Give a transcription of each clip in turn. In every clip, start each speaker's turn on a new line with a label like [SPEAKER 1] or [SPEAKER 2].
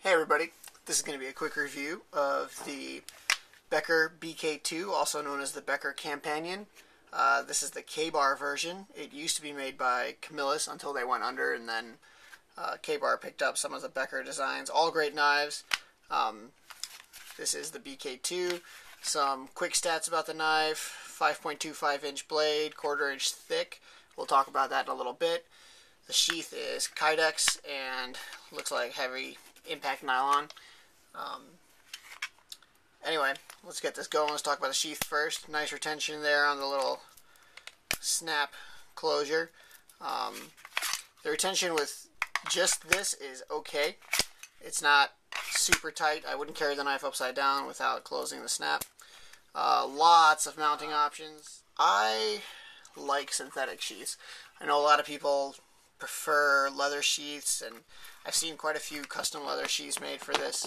[SPEAKER 1] Hey everybody, this is going to be a quick review of the Becker BK2, also known as the Becker Campanion. This is the K-Bar version. It used to be made by Camillus until they went under, and then K-Bar picked up some of the Becker designs. All great knives. This is the BK2. Some quick stats about the knife: 5.25 inch blade, 1/4 inch thick. We'll talk about that in a little bit. The sheath is Kydex and looks like heavy impact nylon. Anyway, let's get this going. Let's talk about the sheath first. Nice retention there on the little snap closure. The retention with just this is okay. It's not super tight. I wouldn't carry the knife upside down without closing the snap. Lots of mounting options. I like synthetic sheaths. I know a lot of people prefer leather sheaths, and I've seen quite a few custom leather sheaths made for this.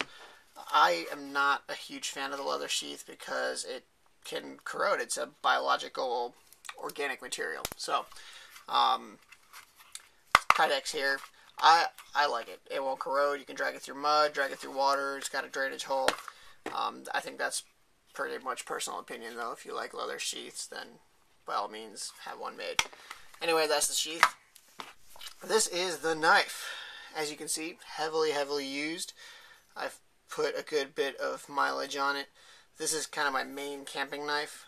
[SPEAKER 1] I am not a huge fan of the leather sheath because it can corrode. It's a biological organic material. So, Kydex here. I like it. It won't corrode. You can drag it through mud, drag it through water. It's got a drainage hole. I think that's pretty much personal opinion, though. If you like leather sheaths, then by all means have one made. Anyway, that's the sheath. This is the knife. As you can see, heavily used. I've put a good bit of mileage on it. This is kind of my main camping knife.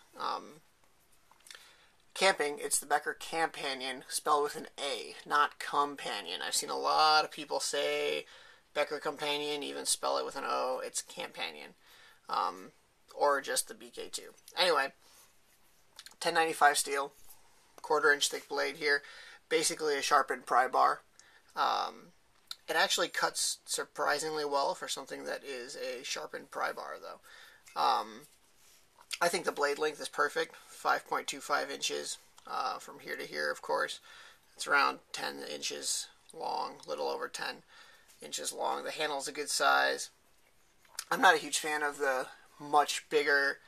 [SPEAKER 1] Camping, it's the Becker Campanion, spelled with an A, not Companion. I've seen a lot of people say Becker Companion, even spell it with an O. It's Campanion. Or just the BK2. Anyway, 1095 steel, 1/4 inch thick blade here. Basically a sharpened pry bar. It actually cuts surprisingly well for something that is a sharpened pry bar, though. I think the blade length is perfect, 5.25 inches from here to here, of course. It's around 10 inches long, a little over 10 inches long. The handle's a good size. I'm not a huge fan of the much bigger,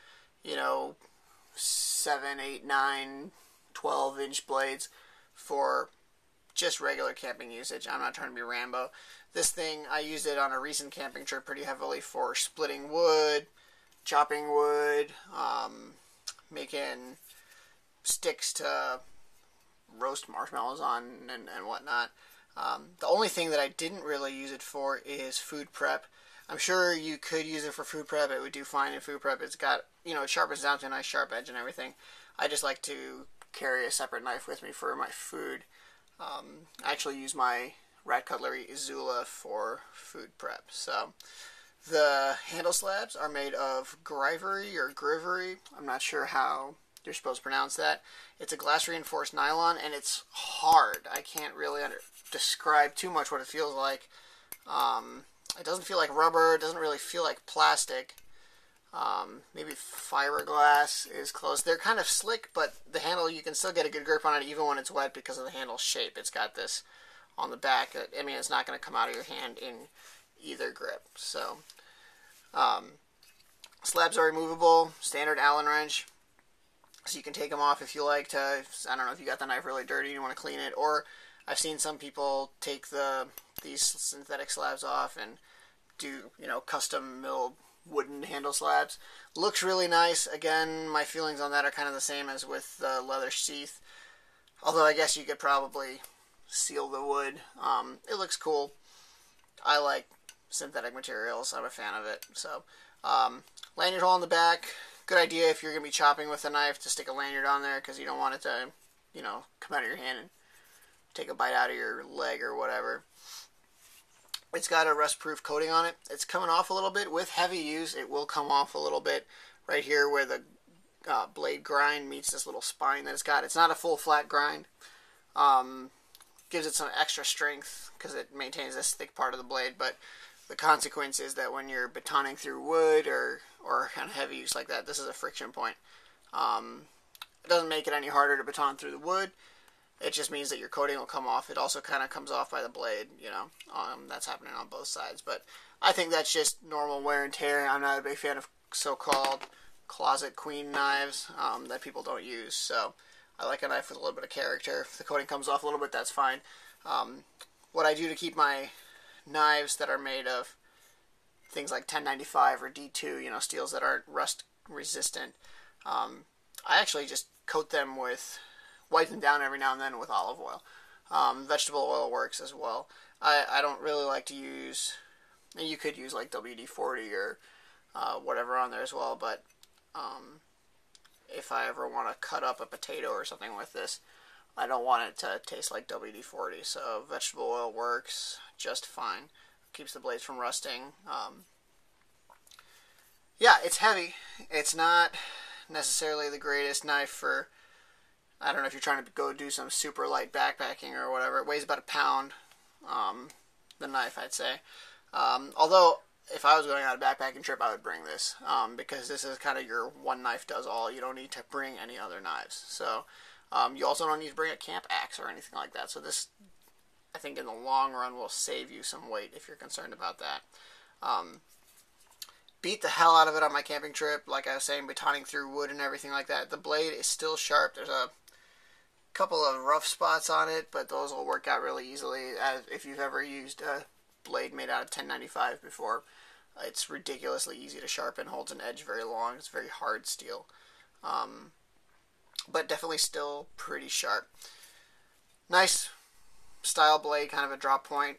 [SPEAKER 1] 7, 8, 9, 12 inch blades for just regular camping usage. I'm not trying to be Rambo. This thing, I used it on a recent camping trip pretty heavily for splitting wood, chopping wood, making sticks to roast marshmallows on and whatnot. The only thing that I didn't really use it for is food prep. I'm sure you could use it for food prep. It would do fine in food prep. It's got, it sharpens down to a nice sharp edge and everything. I just like to carry a separate knife with me for my food. I actually use my rat cutlery Izula for food prep. So the handle slabs are made of Grivery or Grivery. I'm not sure how you're supposed to pronounce that. It's a glass reinforced nylon, and it's hard. I can't really describe too much what it feels like. It doesn't feel like rubber. It doesn't really feel like plastic. Maybe fiberglass is close. They're kind of slick, but the handle, you can still get a good grip on it even when it's wet because of the handle shape. It's got this on the back. I mean, it's not going to come out of your hand in either grip. So, slabs are removable, standard Allen wrench. So you can take them off if you like to. I don't know if you got the knife really dirty and you want to clean it. Or I've seen some people take these synthetic slabs off and do, custom milled wooden handle slabs. Looks really nice. Again, my feelings on that are kind of the same as with the leather sheath. Although I guess you could probably seal the wood. It looks cool. I like synthetic materials. I'm a fan of it. So, lanyard hole on the back. Good idea if you're going to be chopping with a knife to stick a lanyard on there because you don't want it to, come out of your hand and take a bite out of your leg or whatever. It's got a rust-proof coating on it. It's coming off a little bit. With heavy use, it will come off a little bit right here where the blade grind meets this little spine that it's got. It's not a full flat grind. Gives it some extra strength because it maintains this thick part of the blade, but the consequence is that when you're batoning through wood or kind of heavy use like that, this is a friction point. It doesn't make it any harder to baton through the wood. It just means that your coating will come off. It also kind of comes off by the blade, that's happening on both sides. But I think that's just normal wear and tear. I'm not a big fan of so-called closet queen knives that people don't use. So I like a knife with a little bit of character. If the coating comes off a little bit, that's fine. What I do to keep my knives that are made of things like 1095 or D2, you know, steels that aren't rust resistant. I actually just coat them with, wipe them down every now and then with olive oil. Vegetable oil works as well. I don't really like to use, you could use like WD-40 or whatever on there as well, but if I ever want to cut up a potato or something with this, I don't want it to taste like WD-40, so vegetable oil works just fine. Keeps the blades from rusting. Yeah, it's heavy. It's not necessarily the greatest knife for, I don't know if you're trying to go do some super light backpacking or whatever. It weighs about a pound, the knife, I'd say. Although, if I was going on a backpacking trip, I would bring this, because this is kind of your one knife does all. You don't need to bring any other knives. So, you also don't need to bring a camp axe or anything like that. So this, I think in the long run, will save you some weight if you're concerned about that. Beat the hell out of it on my camping trip. Like I was saying, batoning through wood and everything like that. The blade is still sharp. There's a couple of rough spots on it, but those will work out really easily. If you've ever used a blade made out of 1095 before, it's ridiculously easy to sharpen. Holds an edge very long. It's very hard steel, but definitely still pretty sharp. Nice style blade, kind of a drop point.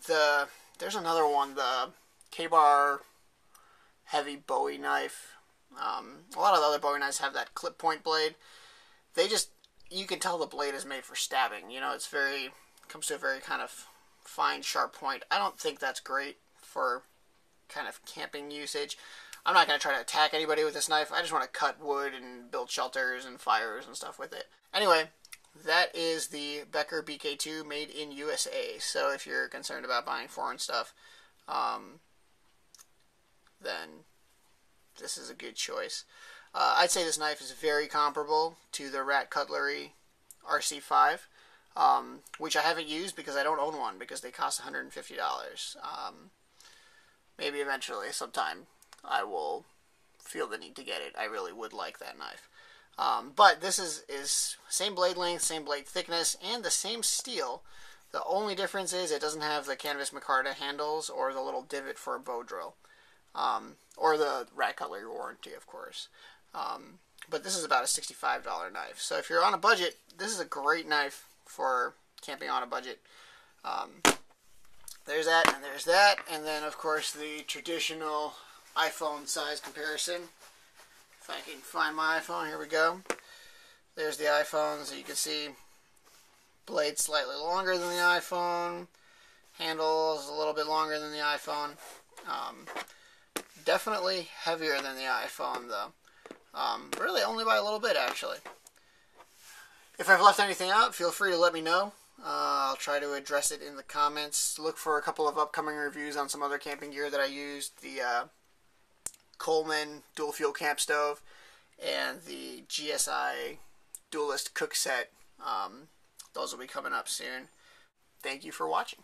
[SPEAKER 1] There's another one, the Ka-Bar heavy Bowie knife. A lot of the other Bowie knives have that clip point blade. They just, you can tell the blade is made for stabbing. You know, it's comes to a very kind of fine, sharp point. I don't think that's great for kind of camping usage. I'm not going to try to attack anybody with this knife. I just want to cut wood and build shelters and fires and stuff with it. Anyway, that is the Becker BK2 made in USA. So if you're concerned about buying foreign stuff, then this is a good choice. I'd say this knife is very comparable to the Rat Cutlery RC5, which I haven't used because I don't own one, because they cost $150. Maybe eventually, sometime, I will feel the need to get it. I really would like that knife. But this is same blade length, same blade thickness, and the same steel. The only difference is it doesn't have the canvas micarta handles or the little divot for a bow drill. Or the Rat Cutlery warranty, of course. But this is about a $65 knife. So if you're on a budget, this is a great knife for camping on a budget. There's that, and there's that. And then, of course, the traditional iPhone size comparison. If I can find my iPhone, here we go. There's the iPhone, so you can see blade slightly longer than the iPhone. Handles a little bit longer than the iPhone. Definitely heavier than the iPhone, though. Really only by a little bit, actually. If I've left anything out, feel free to let me know. I'll try to address it in the comments. Look for a couple of upcoming reviews on some other camping gear that I used. The Coleman dual fuel camp stove and the GSI Duelist cook set. Those will be coming up soon. Thank you for watching.